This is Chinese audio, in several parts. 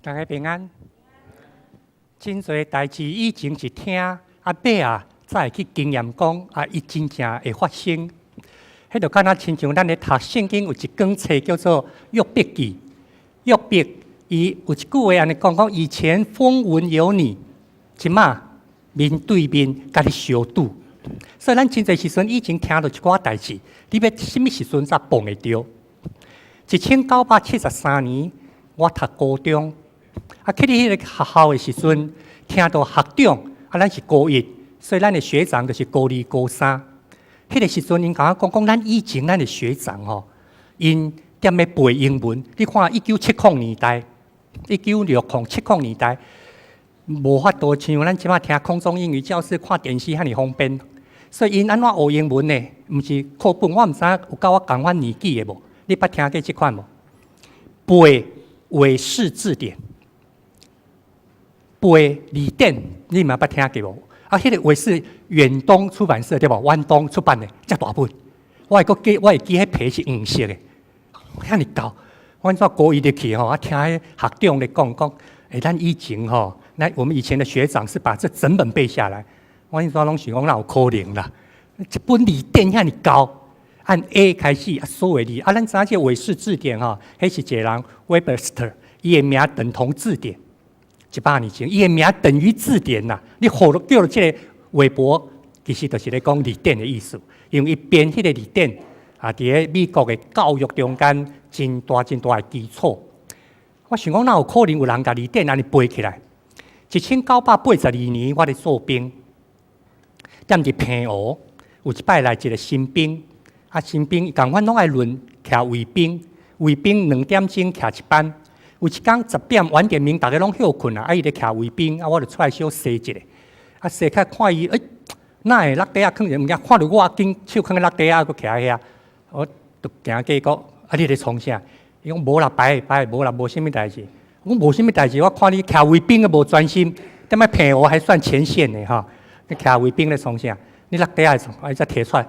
大家平安。真侪代志以前是听，尾才会去经验讲，伊真正会发生。迄就敢若亲像咱咧读圣经有一卷册叫做《约伯记》，约伯伊有一句话安尼讲，以前风闻有你，即马面对面甲你相拄。所以咱真侪时阵以前听到一寡代志，你要什么时阵才碰会着？1973年，我读高中，去迄个学校的时阵，听到学长，咱是高一，所以咱的学长就是高二、高三。迄个时阵，因甲我讲，咱以前咱的学长因踮咧背英文。你看1970年代、1960、70年代，无法度像咱即马听空中英语教室、看电视遐尔方便。所以因安怎学英文呢？毋是课本，我毋知有甲我共阮年纪的无？你捌听过即款无？背韦氏字典，背字典，你嘛捌听过无？迄个韦氏远东出版社对无？远东出版的，遮大本。我会记迄皮是黄色的，遐尔厚。我怎高一入去听迄学长咧讲，咱以前我们以前的学长是把这整本背下来。我因拢想讲哪有可能啦？一本字典遐尔厚。按 A 开始，所有字，咱知影这韦氏字典迄是一个人 Webster， 伊的名等同字典。100年前，伊的名等于字典呐。你叫了这个韦伯，其实就是咧讲字典的意思。因为伊编迄个字典伫咧美国的教育中间真大的基础。我想讲，哪有可能有人甲字典安尼背起来？1982年，我咧做兵，踮伫平湖，有一摆来一个新兵。新兵共阮拢爱轮徛卫兵，卫兵2点钟徛一班。有一天10点晚点名，大家拢休困伊咧徛卫兵，我就出来小洗一下。洗开看伊，哪会落地囥着物件？看到我紧手囥落地佫徛遐，我就行过讲，你咧创啥？伊讲无啦，摆无啦，无啥物代志。我讲无啥物代志，我看你徛卫兵无专心，踮咧平湖还算前线的你徛卫兵咧创啥？你落地再摕出来。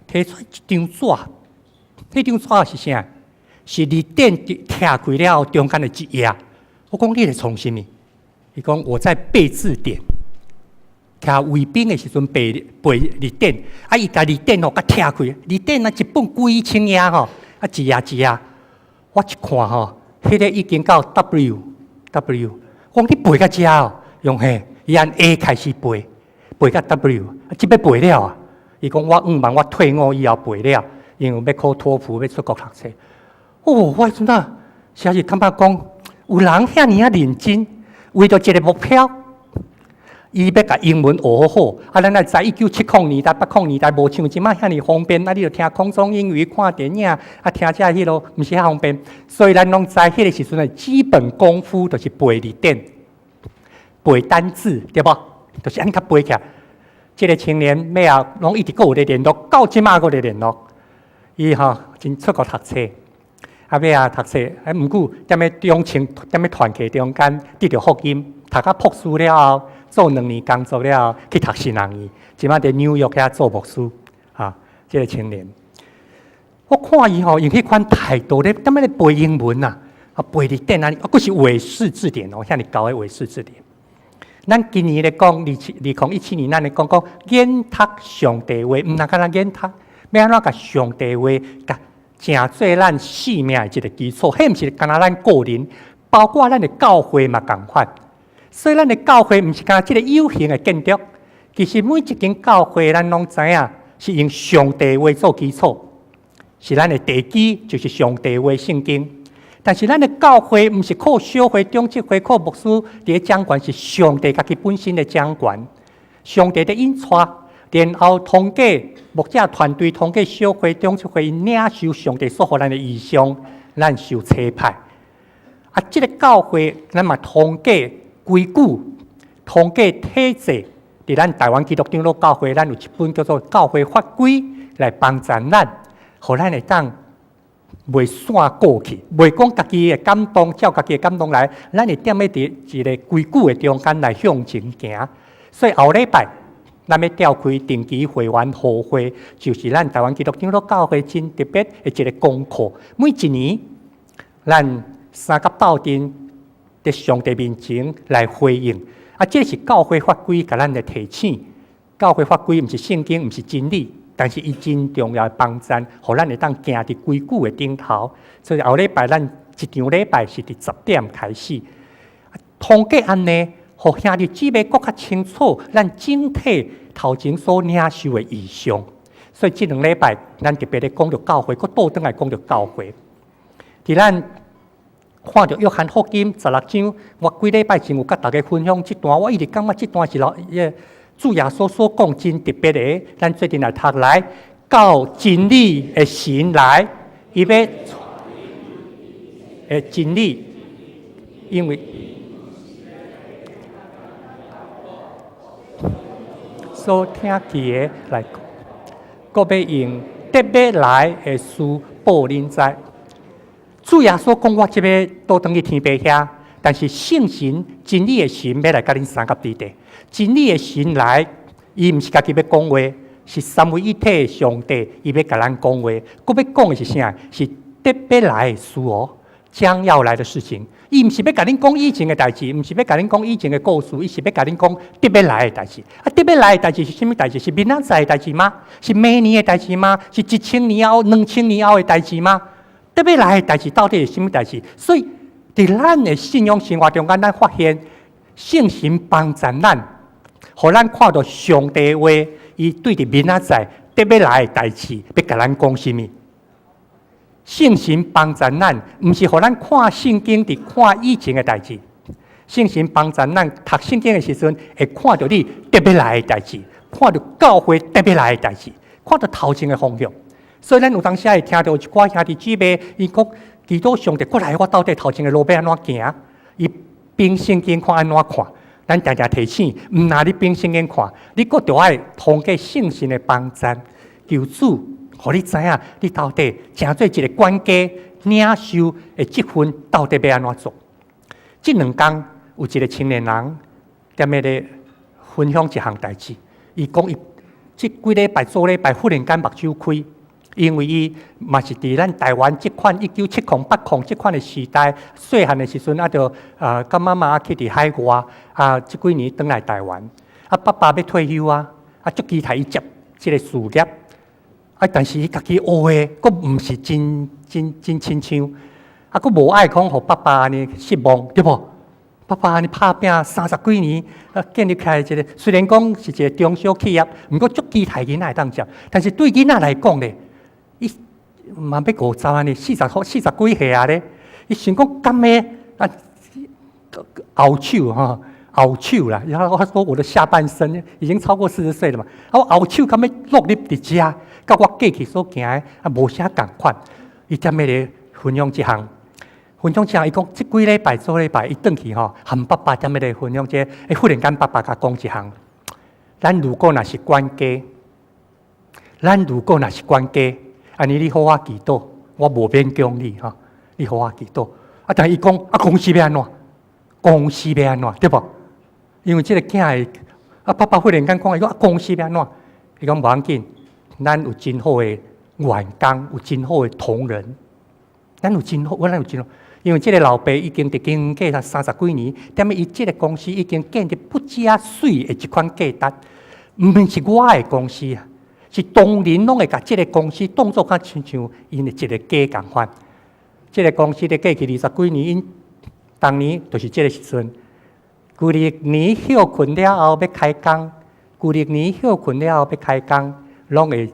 摕出一张纸，迄张纸是啥？是字典拆开了后中间的一页。我讲你咧创啥物？伊讲我在背字典。徛卫兵的时阵背字典，伊甲字典甲拆开，字典一本几千页一页一页。我一看迄个已经到 W， 我讲你背到遮用伊按 A 开始背到 W， 即要背了伊讲我5万，我退伍以后背了，因为要考托福，要出国读册。我真的实是感觉讲，有人遐尔认真，为着一个目标，伊要甲英文学好。咱也知1970年代、80年代无像即摆遐尔方便，你就听空中英语、看电影，听遮迄落，毋是遐方便。所以咱拢知迄个时阵的基本功夫，就是背字典、背单字，对无？就是安尼甲背起来。这个青年尾拢一直有咧联络，到即马还咧联络。伊真出国读册，尾读册，毋过踮咧团契中间得到福音，读到博士了后，做2年工作了后，去读新学院，即马伫纽约遐做牧师。这个青年，我看伊用迄款态度咧，踮咧背英文背字典佫是韦氏字典遐尔厚的韦氏字典。咱今年咧讲2017年，咱咧讲研读上帝话，毋那敢若研读，要安怎甲上帝话甲成做咱生命的一个基础？迄毋是敢若咱个人，包括咱的教会嘛共款。所以咱的教会毋是敢若即个有形的建筑，其实每一间教会咱拢知影是用上帝话做基础，是咱的地基，就是上帝话圣经。但是咱的教会毋是靠小会、中职会、靠牧师伫咧掌权，是上帝家己本身的掌权。上帝的引带，然后通过牧者团队，通过小会、中职会，领受上帝所予咱的意向，咱受差派。即个教会，咱嘛通过规矩，通过体制，伫咱台湾基督长老教会，咱有一本叫做《教会法规》来帮助咱，互咱会当袂散过去，袂讲家己的感动，照家己的感动来，咱会踮咧伫一个规矩的中间来向前行。所以后礼拜，咱要召开定期会员互会，就是咱台湾基督长老教会真特别的一个功课。每一年，咱3甲斗阵在上帝面前来回应。这是教会法规，甲咱来提醒。教会法规毋是圣经，毋是真理，但是伊真重要的帮助，互咱会当行伫规矩的顶头。所以后礼拜咱一场礼拜是伫10点开始。通过安尼，互兄弟姊妹更较清楚咱整体头前所领受的意象。所以这2礼拜，咱特别咧讲到教会，佫倒转来讲到教会。伫咱看到约翰福音16章，我几礼拜前有甲大家分享这段，我一直感觉这段是主耶稣所讲真特别的。咱最近来读来，到真理的神来，伊要真理，因为所听见的来讲，佫要用特别来的事报恁知。主耶稣讲我这边倒转去天父遐，但是圣神真理的神要来甲恁三甲伫地。真理的神来，伊毋是家己要讲话，是三位一体的上帝，伊要甲咱讲话。佫要讲的是啥？是特别来的事哦，将要来的事情。伊毋是要甲恁讲以前的代志，毋是要甲恁讲以前的故事，伊是要甲恁讲特别来的代志。特别来的代志是啥物代志？是明仔载的代志吗？是明年的代志吗？是1000年后、2000年后的代志吗？特别来的代志到底是啥物代志？所以，伫咱的信仰生活中间，咱发现圣神帮助咱。互咱看到上帝的话，伊对伫明仔载特别来的代志，要甲咱讲什么？圣神帮助咱，毋是互咱看圣经伫看以前的代志。圣神帮助咱读圣经的时阵，会看到你特别来的代志，看到教会特别来的代志，看到头前的方向。所以咱有当时会听到一寡兄弟姊妹，伊讲祈祷上帝过来，我到底头前的路要安怎行？伊凭圣经看安怎看？咱常常提醒，毋拿你凭圣经看，你佫着爱通过圣神的帮助，求主，互你知影，你到底成做一个管家，领受的积分到底要安怎做？这2天有一个青年人，踮咧咧分享一项代志，伊讲伊这几礼拜做礼拜，忽然间目睭开。因为伊嘛是伫咱台湾这款1970、80这款的时代，细汉的时阵就跟妈妈去伫海外这几年转来台湾，爸爸要退休足期待伊接这个事业，但是伊家己学的，佫毋是真亲像，佫无爱讲互爸爸呢失望，对无？爸爸呢打拼30几年，建立起来一个虽然讲是一个中小企业，毋过足期待囡仔会当接，但是对囡仔来讲咧。伊嘛要50安尼，40几岁啊咧，伊想讲甘咩后手后手啦。然后他说我的下半身已经超过40岁了嘛，我后手甘咩落入伫遮，甲我过去所行的无啥共款。伊踮咧咧分享一项，伊讲这几礼拜做礼拜，伊转去和爸爸踮咧咧分享这，忽然间爸爸甲讲一项，咱如果若是管家，安尼你好我祈祷，我无勉强你你好我祈祷。但伊讲公司要安怎？公司要安怎？对无？因为这个囝的爸爸忽然间讲，伊讲公司要安怎？伊讲无要紧，咱有真好的员工，有真好的同仁，咱有真好，因为这个老爸已经伫经过30几年，踮咧伊这个公司已经建立不加水的一款价值，毋免是我的公司啊。是当人拢会甲这个公司当作较亲像因的一个家共款。这个公司咧过去20几年，因当年就是这个时阵，旧历年休困了后要开工，拢会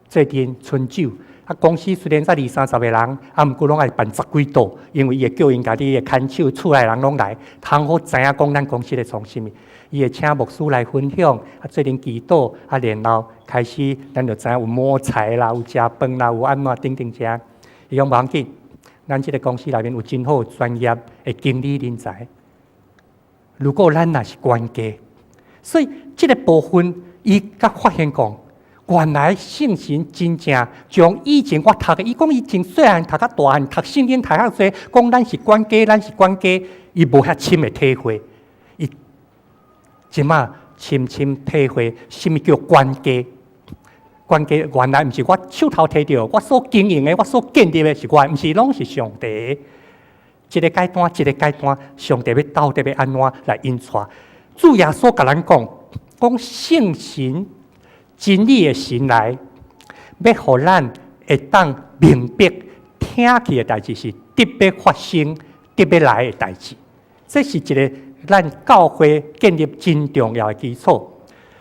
做阵春酒。公司虽然才20-30个人，毋过拢爱办10几桌，因为伊会叫因家己的看守、厝内人拢来，通好知影讲咱公司咧创啥物。伊会请牧师来分享，做阵祈祷，然后开始，咱就知影有摸菜啦，有食饭啦，有安怎等等遮。伊讲无要紧，咱这个公司内面有真好专业的经理人才。如果咱若是管家，所以这个部分，伊甲发现讲，原来圣神真正将以前我读的，伊讲以前细汉读较大汉，读圣经读较济，讲咱是管家，伊无遐深的体会。即马深体会，什么叫管家？管家原来毋是我手头摕到，我所经营的，我所建立的是我，毋是拢是上帝。一个阶段一个阶段，上帝要到底要安怎来引带？主耶稣甲咱讲圣神、真理的神来，要互咱会当明白听去的代志是特别发生、特别来的代志。这是一个咱教会建立真重要的基础。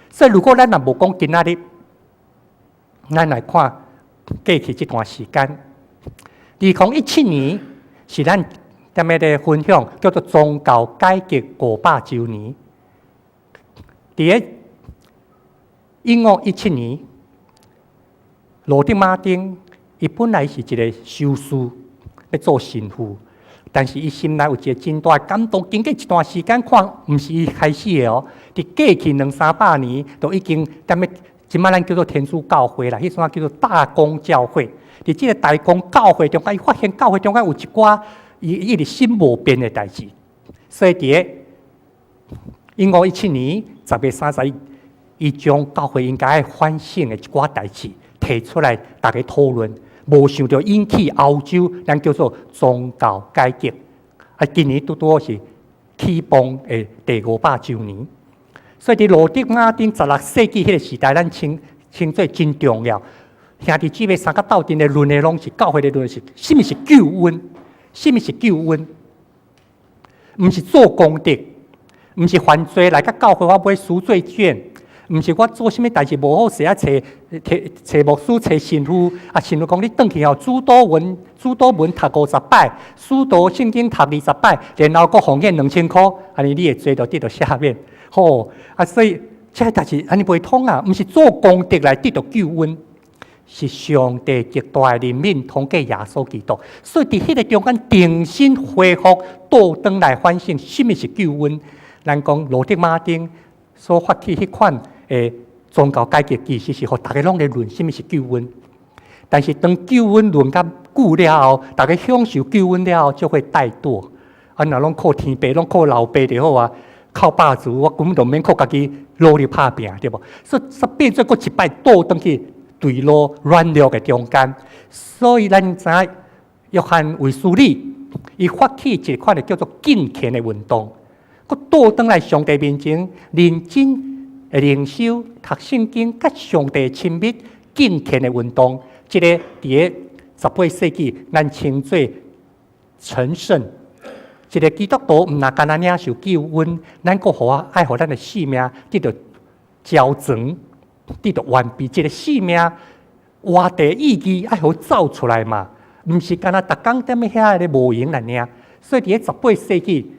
所以，如果咱若无讲今仔日，咱来看过去这段时间，2017年是咱踮咧的分享，叫做宗教改革500周年。伫个1517年，罗德马丁伊本来是一个修士，要做神父，但是伊心内有一个真大感动。经过一段时间看，毋是伊开始的哦，伫过去200-300年，都已经踮咧。即摆咱叫做天主教会啦，迄阵叫做大公教会。伫即个大公教会中间，伊发现教会中间有一寡伊直心无变的代志，所以伫个1517年10月31日，伊将教会应该反省的一寡代志提出来，大家讨论。无想到引起欧洲咱叫做宗教改革。今年拄是启蒙的第500周年。所以，伫罗德马丁16世纪迄个时代，咱称作真重要。兄弟姊妹三个斗阵的论的拢是教会的论是，什么是救恩？什么是救恩？毋是做功德，毋是犯罪来甲教会我买赎罪券，毋是我做什么代志无好势啊，找牧师、找神父啊，神父讲你转去后，主祷文读50摆，使徒圣经读20摆，然后佫奉献2000块，安尼你会做到得到下面。所以这代志安尼袂通啊！毋是做功德来得到救恩，是上帝极大的怜悯通过耶稣基督。所以伫迄个中间重新恢复倒转来反省，什么是救恩？咱讲罗德马丁所发起迄款宗教改革，其实是互大家拢来论什么是救恩。但是当救恩论甲久了后，大家享受救恩了后，就会怠惰。若拢靠天父，拢靠老爸就好啊。靠霸主，我根本就免靠家己努力打拼，对无？所以变做佫一摆倒转去对路软弱的中间。所以咱知影约翰卫斯理，伊发起一款叫做敬虔的运动，佫倒转来上帝面前认真的灵修、读圣经、甲上帝亲密、敬虔的运动。这个伫个18世纪，咱称作成圣。一个基督徒毋若干那领受救恩，咱佫爱互咱的性命得到矫正，得到完备。一个性命活地意义爱互走出来嘛，毋是干那逐工踮咧遐咧无闲来领。所以伫个18世纪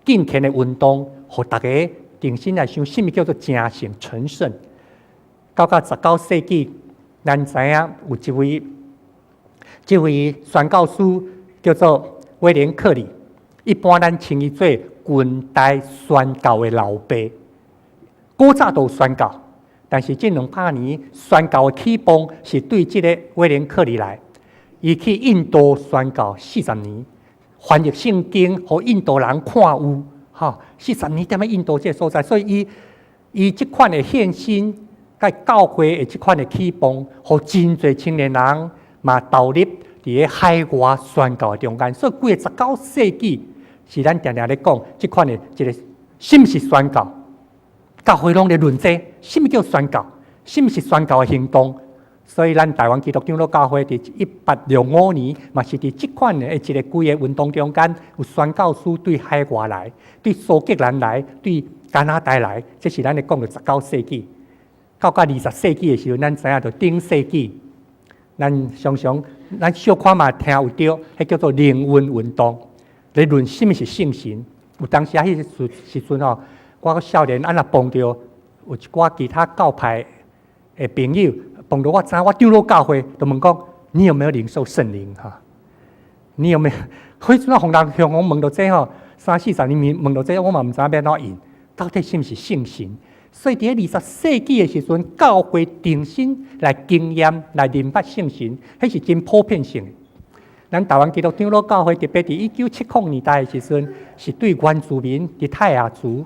敬虔的运动，互大家定心来想，什么叫做正圣成圣？到19世纪，咱知影有一位宣教师叫做威廉克里。一般咱称伊做近代宣教的老爸，古早都有宣教，但是这200年宣教的起步是对这个威廉克里来，伊去印度宣教40年，翻译圣经，互印度人看有，40年踮咧印度这个所在，所以伊这款的献身，甲教会的这款的起步，互真侪青年人嘛投入伫个海外宣教的中间，所以规个19世纪。是咱常常咧讲，即款的一个什么是宣教？教会拢咧论证，什么叫宣教？什么是宣教的行动？所以咱台湾基督长老教会伫1865年，嘛是伫即款的一个规个运动中间，有宣教师对海外来，对苏格兰来，对加拿大来，这是咱咧讲的19世纪。到20世纪的时候，咱知影着顶世纪，咱常小可嘛听有着，迄叫做灵恩运动。来论什么是圣神？有当时迄时阵吼，我少年若碰到有一寡其他教派的朋友，碰到我知我长老教会，就问讲：你有没有领受圣灵？你有没有？迄阵互人向我问到这吼，30-40年问到这，我嘛毋知要怎应。到底什么是圣神？所以伫20世纪的时阵，教会定心来经验来明白圣神，迄是真普遍性的。咱台湾基督长老教会特别伫1970年代的时阵，是对原住民伫泰雅族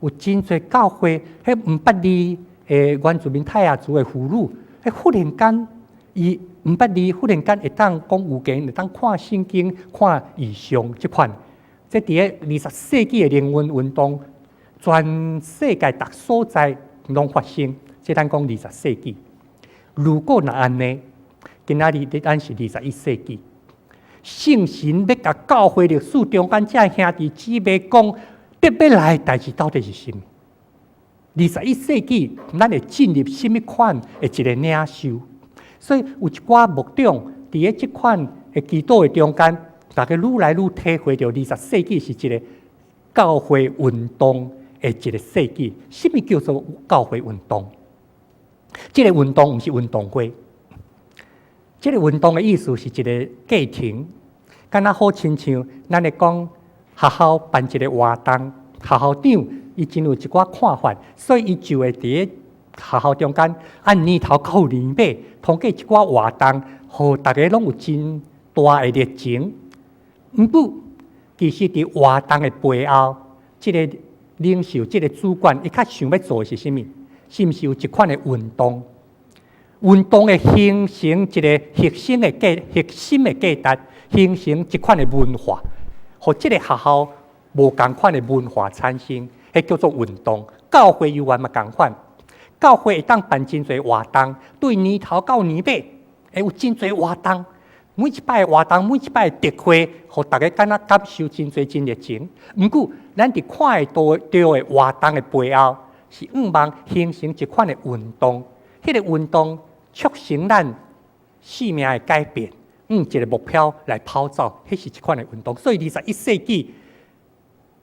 有真侪教会，迄毋捌字原住民泰雅族的妇女，忽然间伊毋捌你忽然间会当讲有个人会当看圣经、看异象即款，这伫个20世纪的灵魂运动，全世界各所在拢发生。即咱讲20世纪，如果若安尼，今仔日咱是21世纪，圣神要甲教会历史中间这兄弟姊妹讲，得要来的代志到底是甚么？21世纪，咱会进入什么款的一个领袖？所以有一寡牧长伫个即款的基督的中间，大家愈来愈体会到20世纪是一个教会运动的一个世纪。什么叫做教会运动？这个运动毋是运动会，这个运动的意思是一个过程，敢若好亲像咱咧讲学校办一个活动，学校长伊真有一寡看法，所以伊就会伫个学校中间按年头到年尾，通过一寡活动，互大家拢有真大的热情。毋过，其实伫活动的背后，即个领袖、即个主管，伊较想要做的是甚物？是毋是有一款的运动？运动的形成一个核心的价值，形成一款的文化，互即个学校无共款的文化产生，迄叫做运动。教会犹原嘛共款。教会会当办真侪活动，对年头到年尾会有真侪活动。每一摆活动，每一摆特会，互大家敢若感受真侪真热情。毋过，咱伫看会到的活动的背后，是望形成一款的运动。迄个运动促成咱生命的改变，一个目标来跑走，迄是一款的运动。所以21世纪，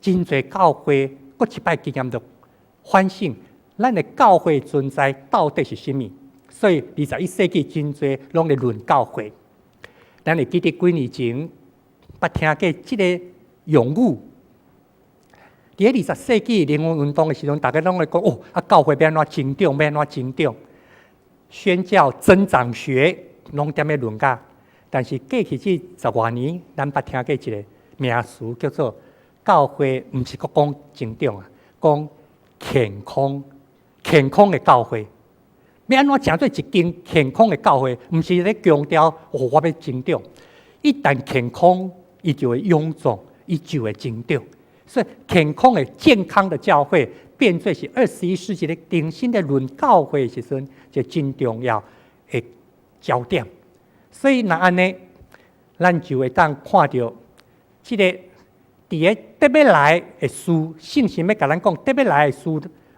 真侪教会搁一摆经验到反省。咱的教会存在到底是甚物？所以21世纪真侪拢咧论教会。咱会记得几年前捌听过即个用语，伫个20世纪灵魂运动的时阵，大家拢咧讲教会要安怎成长，要安怎成长？宣教增长学拢踮咧论甲。但是过去这10多年，咱捌听过一个名词叫做教会，毋是讲成长啊，讲健康。健康的教会，要安怎成做一间健康的教会？毋是咧强调我要成长。一旦健康，伊就会臃肿，伊就会成长。所以，健康的教会，变做是21世纪的定心的论教会的时阵，就真重要的焦点。所以，若安尼，咱就会当看到即个伫个得要来的事，圣神要甲咱讲得要来的事。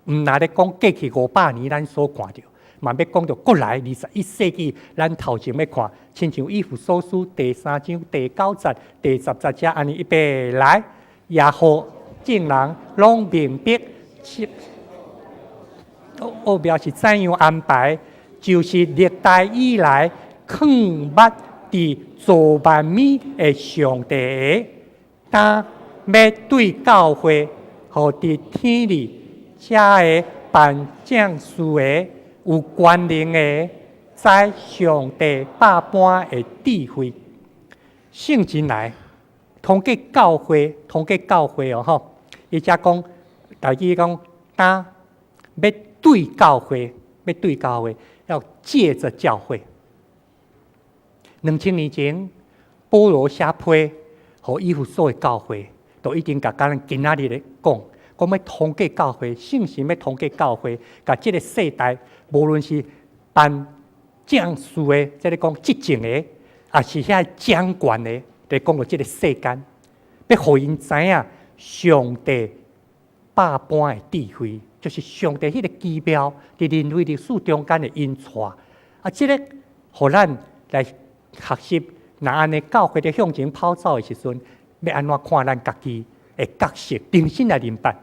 毋若咧讲过去500年咱所看到，嘛要讲到过来21世纪，咱头前要看，亲像以弗所书第3章第9节、第10节安尼预备来，也好众人拢明白，后边是怎样安排，就是历代以来藏捌伫造万物的上帝，当要对教会和伫天里。这个办正事的、有权能的，在上帝百般的智慧，圣经来通过教会哦吼，伊则讲，大家讲，当要对教会，要借着教会。2000年前，保罗写批和以弗所的教会，都已经甲咱今仔日咧讲。讲要通过教会，圣神要通过教会，甲即个世代，无论是办正事的，即个讲执政的，也是遐掌权的，在讲到即个世间，要互因知影上帝百般的智慧，就是上帝迄个奇妙伫人类历史中间的因带。即个互咱来学习，若安尼教会伫向前跑走的时阵，要安怎看咱家己的角色，重新来明白。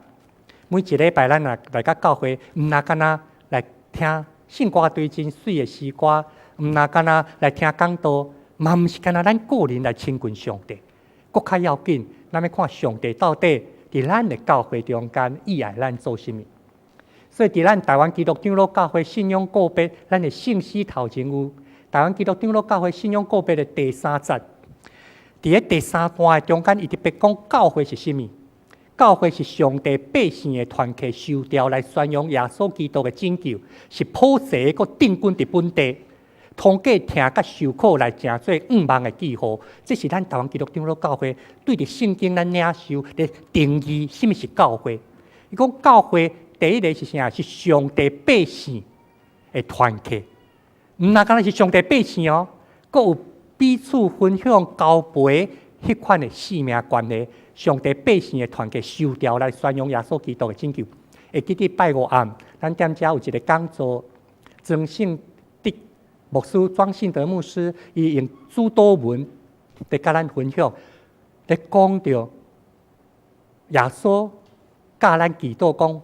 每一礼拜咱来甲教会，毋若干那来听圣歌队真水的诗歌，毋若干那来听讲道，嘛毋是干那咱个人来亲近上帝。更较要紧，咱要看上帝到底伫咱的教会中间意爱咱做甚物。所以伫咱台湾基督长老教会信仰个别，咱的信息头前有台湾基督长老教会信仰个别的第3节，伫个第3段的中间，伊特别讲教会是甚物。教会是上帝百姓的团契，受调来宣扬耶稣基督的拯救，是普世个定军的本地。通过听甲受苦来成做5万的记号。这是咱台湾基督长老教会对着圣经咱领受的定义，什么是教会？伊讲教会第一个是啥？是上帝百姓的团契。毋那敢若是上帝百姓哦，阁有彼此分享交陪迄款的性命关系。上帝百姓的团契受调来宣扬耶稣基督的拯救。会记得拜五暗，咱踮遮有一个讲座，曾信德牧师庄信德牧师，伊用主祷文来甲咱分享，来讲到耶稣教咱祈祷讲，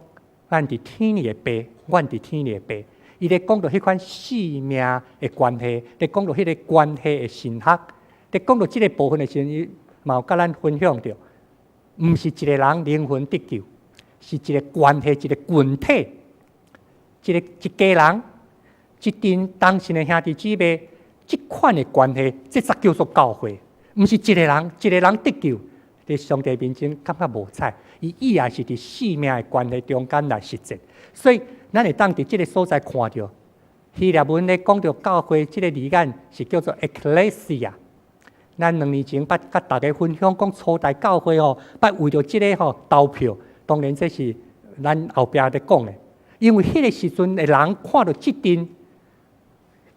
咱伫天里的爸，阮伫天里的爸。伊咧讲到迄款生命的关系，咧讲到迄个关系的神学，咧讲到即个部分的时候，伊嘛有甲咱分享到，毋是一个人灵魂得救，是一个关系，一个群体，一家人，一群当时的兄弟姊妹，即款的关系，这才叫做教会。毋是一个人得救，伫上帝面前感觉无彩，伊以后是伫生命的关系中间来实践，所以。咱会当伫即个所在看到，希腊文咧讲到教会即个字眼是叫做 ecclesia。咱2年前捌甲大家分享讲初代教会吼，捌为着即个投票，当然这是咱后壁咧讲的，因为迄个时阵的人看到即阵，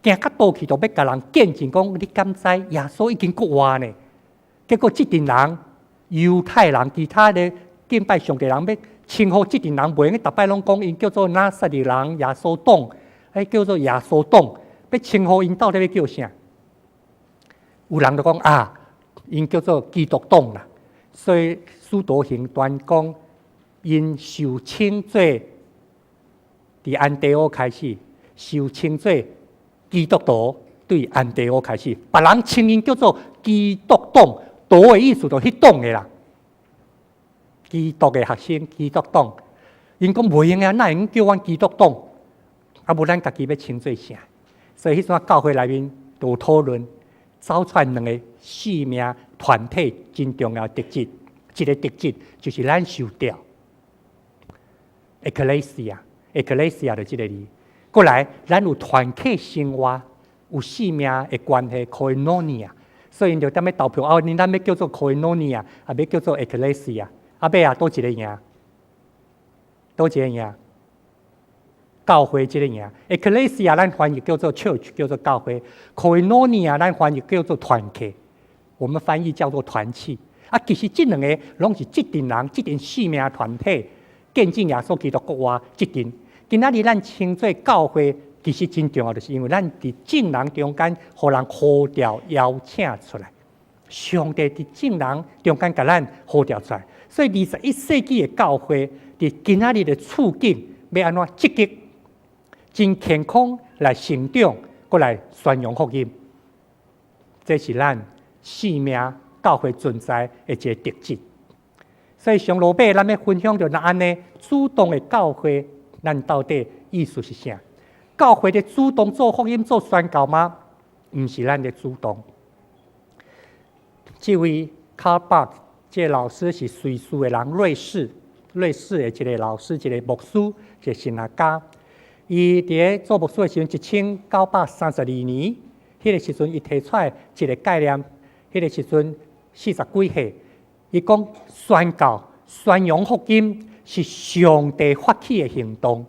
行到倒去都要甲人见证讲，你敢知耶稣已经国活呢？结果即阵人犹太人其他的敬拜上帝人要。称呼即阵人袂用，逐摆拢讲因叫做拿撒勒人耶稣党，叫做耶稣党。要称呼因到底要叫啥？有人就讲啊，因叫做基督党啦。所以使徒行传讲，因受称做伫安提阿开始，受称做基督徒，对安提阿开始，别人称因叫做基督党，党的意思就迄党的啦。基督的学生，基督党，因讲袂用啊，哪会用叫阮基督党？啊，无咱家己要称做啥？所以迄阵教会内面有讨论，走出2个生命团体真重要的特质，一个特质就是咱受调 ，ecclesia 就即个字。过来，咱有团体生活，有生命的关系 ，koinonia。所以因就踮咧投票，咱要叫做 koinonia， 啊，要叫做 ecclesia。阿伯啊，倒一个赢，倒一个赢，教会即个赢。ecclesia 咱翻译叫做 church， 叫做教会。koinonia 咱翻译叫做团契，我们翻译叫做团契。啊，其实这2个拢是即阵人，即阵生命团体见证耶稣基督国活即阵。今仔日咱称作教会，其实真重要，就是因为咱伫众人中间，互人呼召邀请出来。上帝伫众人中间，甲咱呼召出来。所以21世纪的教会，伫今仔日的处境，要安怎积极、真健康来成长，过来宣扬福音，这是咱生命教会存在的一个特质。所以上路尾，咱要分享着咱安尼主动的教会，咱到底意思是啥？教会的主动做福音、做宣告吗？毋是咱的主动。这位卡巴克。这个老师是瑞士的人，瑞士的一个老师，一个牧师，一个神学家。伊伫做牧师的时阵，1932年，迄个时阵伊提出来一个概念，迄个时阵40几岁，伊讲宣告、宣扬福音是上帝发起的行动，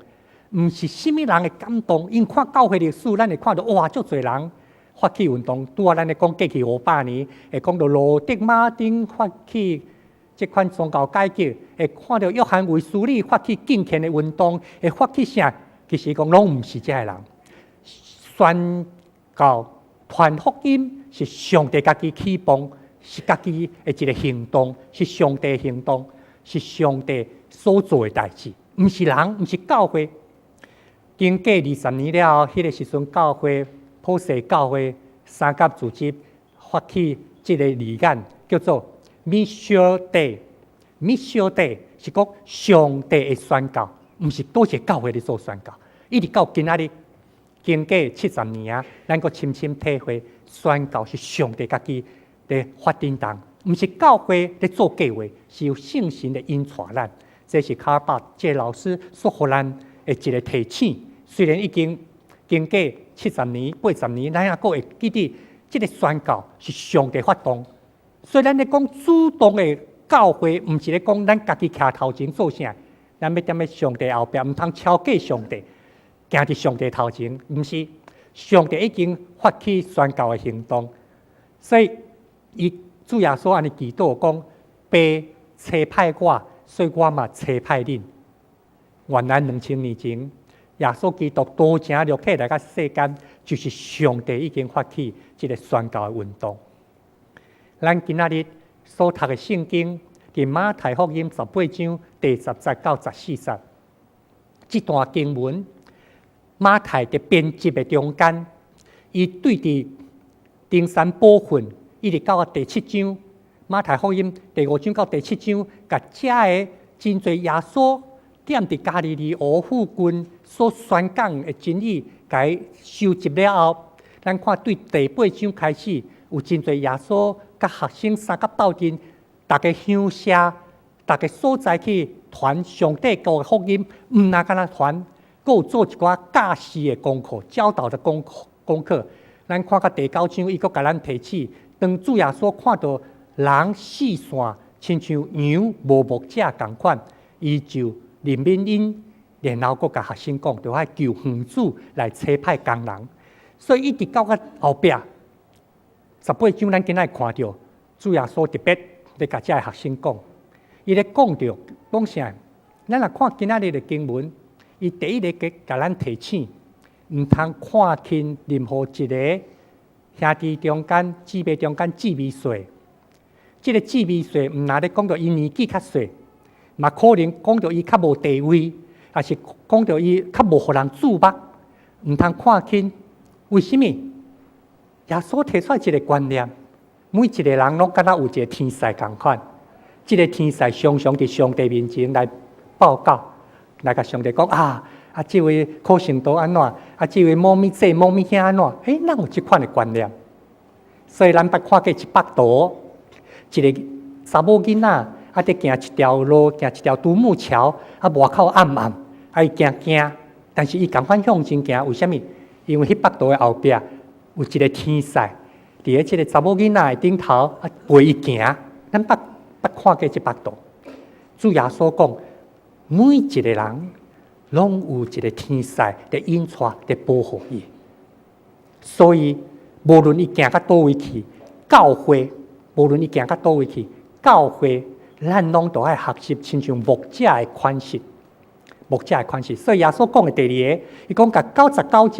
毋是什么人的感动。因看教会历史，咱会看到哇，足侪人。发起运动，拄啊，咱咧讲过去500年，会讲到罗德马丁发起这款宗教改革，会看到约翰卫斯理发起敬虔的运动，会发起啥？其实讲拢毋是这个人。宣告传福音是上帝家己启动，是家己的一个行动，是上帝的行动，是上帝所做的代志，毋是人，毋是教会。经过20年了后，迄个时阵教会。普世教会三甲组织发起这个理念，叫做 Mission Day。Mission Day 是讲上帝的宣告，毋是多一个教会咧做宣告。一直到今仔日，经过70年啊，咱阁深深体会，宣告是上帝家己咧发展当，毋是教会咧做计划，是由圣神咧引带咱。这是卡尔巴这老师所互咱的一个提醒，虽然已经过70年、80年，咱也阁会记得，这个宣教是上帝发动。所以咱咧讲主动的教会，毋是咧讲咱家己徛头前做啥，咱要踮咧上帝后壁，毋通超过上帝，行伫上帝头前，毋是。上帝已经发起宣教的行动，所以伊主耶稣安尼祈祷讲：爸差派我，所以我嘛差派恁。原来2000年前，耶稣基督道成肉体来到世间，就是上帝已经发起这个宣教的运动。咱今仔日所读的圣经，伫马太福音18章第10节到14节，这段经文。马太伫编辑的中间，伊对伫登山宝训，一直到第7章，马太福音第5章到第7章，甲遮个真侪耶稣踮伫加利利湖附近所宣讲的真理，甲伊收集了后，咱看对第8章开始，有真侪耶稣甲学生三甲斗阵，逐个乡社，逐个所在去传上帝国的福音，毋那敢若传。佫有做一寡教示的功课、教导的功课。咱看到第9章，伊佫甲咱提起，当主耶稣看到人四散，亲像羊无牧者共款，伊就怜悯因，然后佫甲学生讲，就爱求园主来差派工人。所以一直到后壁18章，咱今仔看到主耶稣特别咧甲遮学生讲，伊咧讲到讲啥？咱若看今仔日的经文。伊第一个甲咱提醒，毋通看轻任何一个兄弟中间、姊妹中间姊妹细。即个姊妹细，毋若咧讲到伊年纪较细，嘛可能讲到伊较无地位，也是讲到伊较无互人注目，毋通看轻。为什么？耶稣提出来一个观念，每一个人拢敢若有一个天使共款，即个天使常常伫上帝面前来报告。来甲上帝讲这位可信度安怎？这位某咪这某咪遐安怎？咱有即款的观念，所以咱捌看过一幅图，一个查某囡仔伫行一条路，行一条独木桥，外口暗暗，伊惊，但是伊共款向前行，为什么？因为迄幅图的后壁有一个天使，伫咧即个查某囡仔的顶头陪伊行。咱捌看过即幅图，主耶稣讲。每一个人拢有一个天使伫引带、伫保护伊，所以无论伊行到倒位去，教会无论伊行到倒位去，教会咱拢都爱学习，亲像牧者的款式，牧者的款式。所以耶稣讲的第2个，伊讲甲99只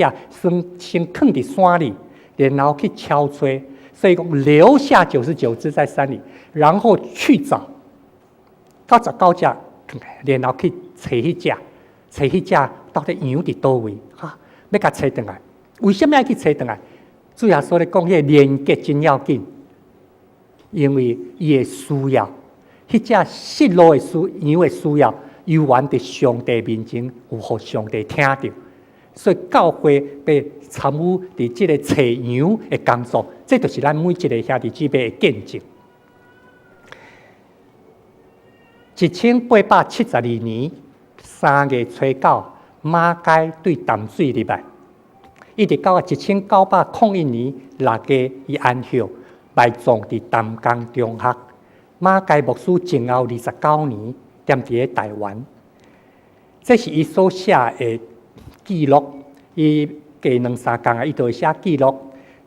先放伫山里，然后去敲吹，所以讲留下99只在山里，然后去找99只。然后去找迄只到底羊伫倒位要甲找回来。为什么要去找回来？主耶稣咧讲，迄个连结真要紧，因为伊的需要，迄只失落的羊的需要，犹原伫上帝面前有互上帝听到，所以教会要参与伫即个找羊的工作，这就是咱每一个兄弟姊妹的见证。1872年3月初9，马偕对淡水入来，一直到1901年6月伊安息，埋葬伫淡江中学。马偕牧师前后29年踮伫咧台湾，这是伊所写的记录。伊过2-3工伊就会写记录。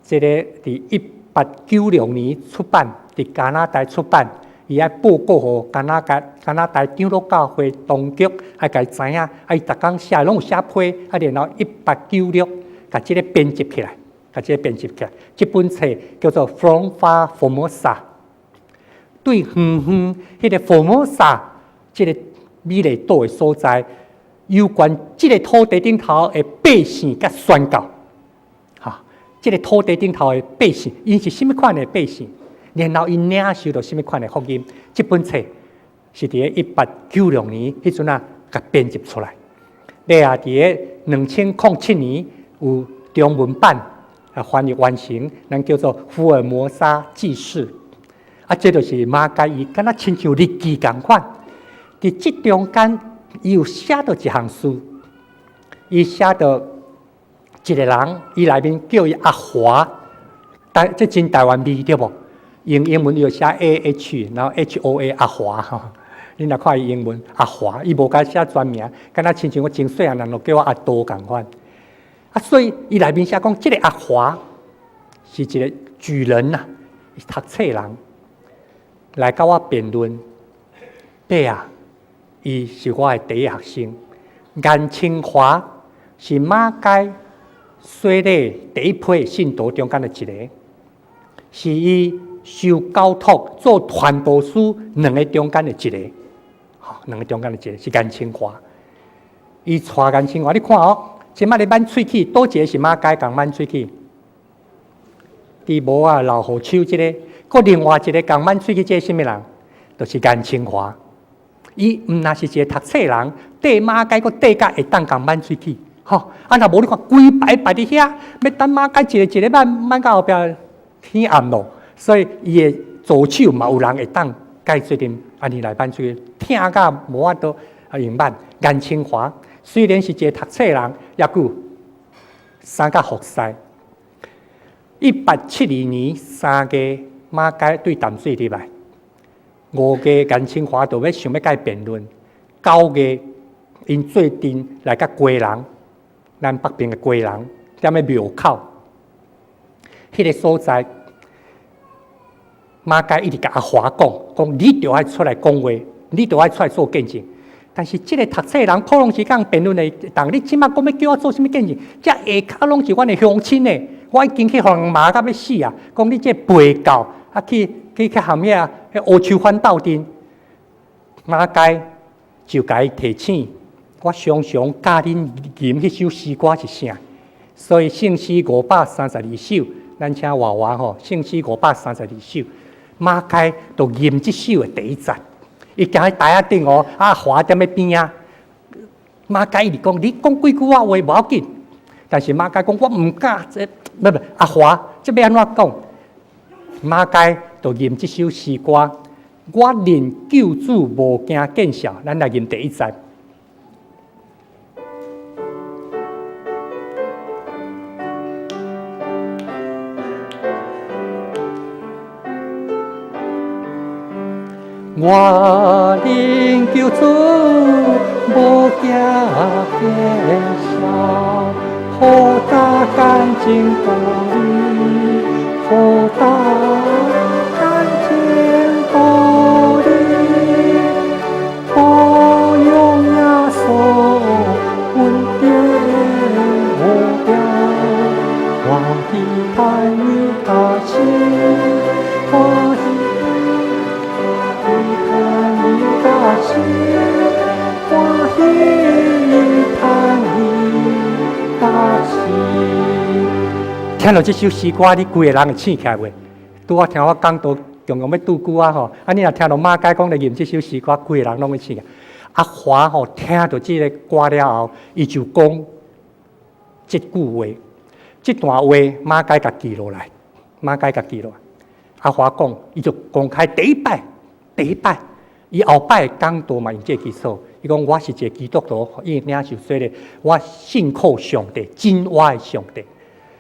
这个伫1896年出版，伫加拿大出版。伊爱报告互加拿大长老教会当局，爱甲伊知影，伊逐工写拢有写批，然后1896，甲即个编辑起来，即本册叫做《From Far Formosa》，对远远迄个 Formosa 即个美丽岛的所在，有关即个土地顶头的百姓甲宣教，即个土地顶头的百姓，因是甚物款的百姓？然后伊领受到什么款的福音？这本册是伫1896年迄阵甲编辑出来。尾啊，伫2007年有中文版翻译完成，咱叫做《福尔摩沙记事》。这就是马偕伊敢若亲像日记共款。伫这中间，伊有写到一项书，伊写到一个人伊内面叫伊阿华，这真台湾味对无？用英文就写 AH， 然后 HOA 阿华吼。你若看伊英文阿华，伊无甲写全名，敢若亲像我真细汉人就叫我阿多共款。所以伊内面写讲，这个阿华是一个巨人呐，读册人来甲我辩论。对啊，伊是我的第一学生。颜清华是马街水里第一批信徒中间的一个，是伊受交托做传道师两个中间的一个，两个中间的一个是颜清华。伊带颜清华，你看哦，即摆咧挽喙齿，倒一个是马街共挽喙齿，伫无啊老虎手即个，佮另外一个共挽喙齿，即个什么人？就是颜清华。伊毋若是一个读册人，缀马街，佮缀甲会当共挽喙齿，吼！若无你看，规排排伫遐，要等马街一个一个挽到后壁天暗咯。所以伊的左手嘛有人会当介最近安尼来挽喙齿，听甲无法度用挽。颜清华虽然是一个读册人，抑佫三甲服侍。1872年3月，马街对淡水入来。5月，颜清华就想要甲伊辩论。9月，因做阵来甲归人，咱北边的归人，踮咧庙口，迄个所在，马街一直甲阿华讲，你着爱出来讲话，你着爱出来做见证。但是即个读册人普通时间辩论的，当你即马讲要叫我做啥物见证？这下骹拢是阮的乡亲呢，我已经去互人骂到要死啊！讲你这背教去含遐乌秋番斗阵，马街就甲伊提醒，我常常教恁吟迄首诗歌是啥？所以圣诗532首，咱请娃娃吼，圣诗532首，马街就吟即首的第一节。伊行喺台仔顶哦，华踮咧边啊。马街伊直讲，你讲几句话无要紧，但是马街讲我毋敢，不阿华，这要安怎讲？马街就吟即首诗歌，我认救主无惊见笑，咱来吟第一节。我认救主无惊见笑，好大感情道理，好大感情道理，好用耶稣稳定目标，我期待你的心，我听到这首诗歌，你规个人会醒起来袂？拄我听我讲道，常常要拄句啊吼。你若听到马街讲来吟这首诗歌，规个人拢会醒起来。阿华吼听到这个歌了后，伊就讲这句话，这段话马街甲记落来，马街甲记落来。阿华讲，伊就公开第一摆，伊后摆讲道嘛用这基础。伊讲我是一个基督徒，伊领受说咧，我信靠上帝，真活的上帝。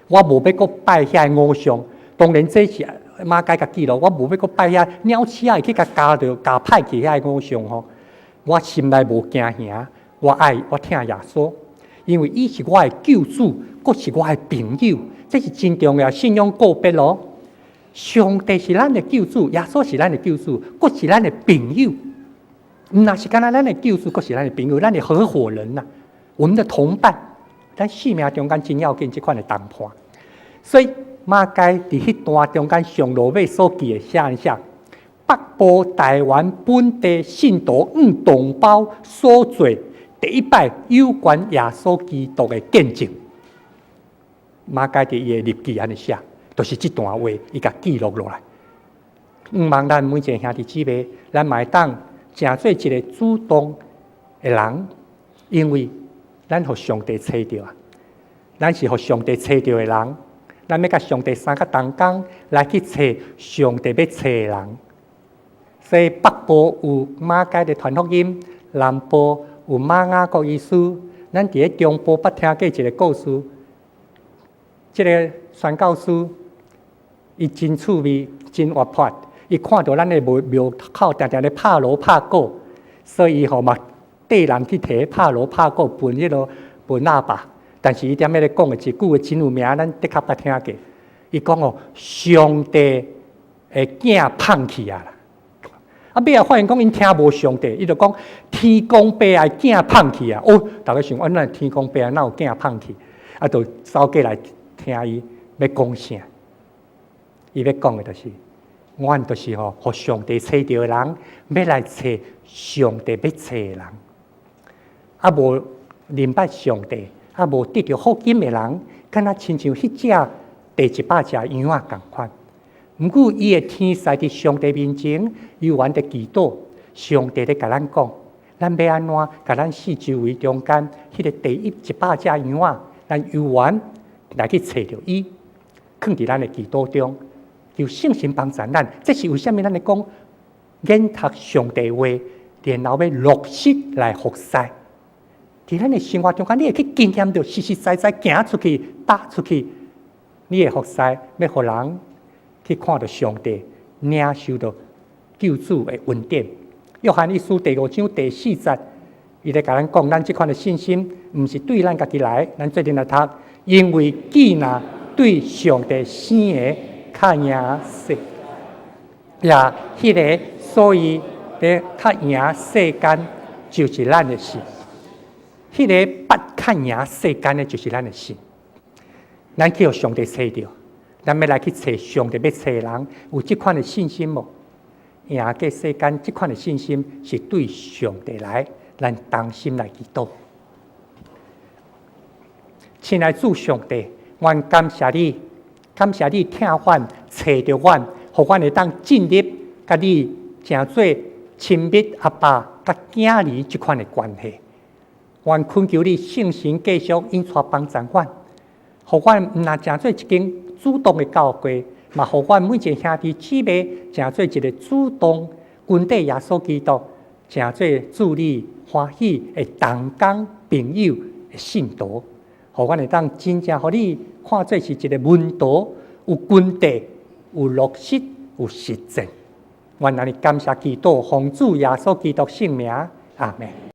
我无要阁拜遐偶像，当然这是马街甲记录。我无要阁拜遐鸟鼠啊，去甲加歹去遐偶像吼。我心内无惊吓，我爱我听耶稣，因为伊是我的救主，阁是我的朋友，这是真重要信仰告别咯。上帝是咱的救主，耶稣是咱的救主，阁是咱的朋友。那是干那咱的救主，阁是咱的朋友，咱的合伙人呐，我们的同伴。咱生命中间真要紧，这款的谈判。所以马街伫迄段中间上落尾所记的写一下，北部台湾本地信徒同胞所做第一摆有关耶稣基督的见证。马街伫伊的日记安尼写，就是这段话，伊甲记录落来。望咱每一个兄弟姊妹，咱嘛会当成做一个主动的人，因为咱互上帝找着啊，咱是互上帝找着的人，咱要甲上帝三个同工来去找上帝要找的人。所以北部有马街的传福音，南部有马雅各医师。咱伫咧中部捌听过一个故事，这个宣教师，伊真趣味，真活泼。伊看到咱的庙口常常咧拍锣拍鼓，所以伊嘛缀人去摕拍锣拍鼓，分喇叭。但是伊踮咧讲的一句真有名，咱的确捌听过。伊讲哦，上帝的囝放弃啊啦！尾仔发现讲因听无上帝，伊就讲天公伯的囝放弃啊！哦，大家想，咱天公伯哪有囝放弃？啊，就走过来听伊要讲啥？伊要讲的就是，阮就是吼，互上帝找到的人，要来找上帝要找的人。啊，无明白上帝，啊，无得到福音的人，敢若亲像迄只第100只羊仔共款。毋过，伊的天使伫上帝面前，悠然伫祈祷，上帝咧甲咱讲，咱要安怎甲咱四周围中间迄个第100只羊仔，咱悠然来去找着伊，放伫咱的祈祷中，求圣神帮助咱。这是为虾米？咱咧讲研读上帝话，然后要落实来服侍。伫咱的生活中间，你会去经验到实实在在行出去、踏出去，你的服侍要互人去看到上帝，领受到救主的恩典。约翰一书第5章第4节，伊咧甲咱讲，咱即款的信心，毋是对咱家己来，咱做阵来读，因为既然对上帝生的较赢世，也迄个，所以咧较赢世间，就是咱的事。迄个不较赢世间的，就是咱的心。咱去互上帝找着，咱要来去找上帝要找人，有即款的信心无？赢过世间即款的信心，是对上帝来，咱当心来祈祷。亲爱主上帝，阮感谢你，感谢你听阮找着阮，互阮会当进入甲你诚做亲密阿爸甲囝儿即款的关系。愿恳求你圣神继续引带帮助阮，互阮毋但诚做一间主动的教会，嘛互阮每一个兄弟姊妹诚做一个主动跟缀耶稣基督，诚做助你欢喜的同工朋友的信徒，互阮会当真正互你看做是一个门徒，有根底，有落实，有实践。愿咱感谢基督，奉主耶稣基督圣名，阿门。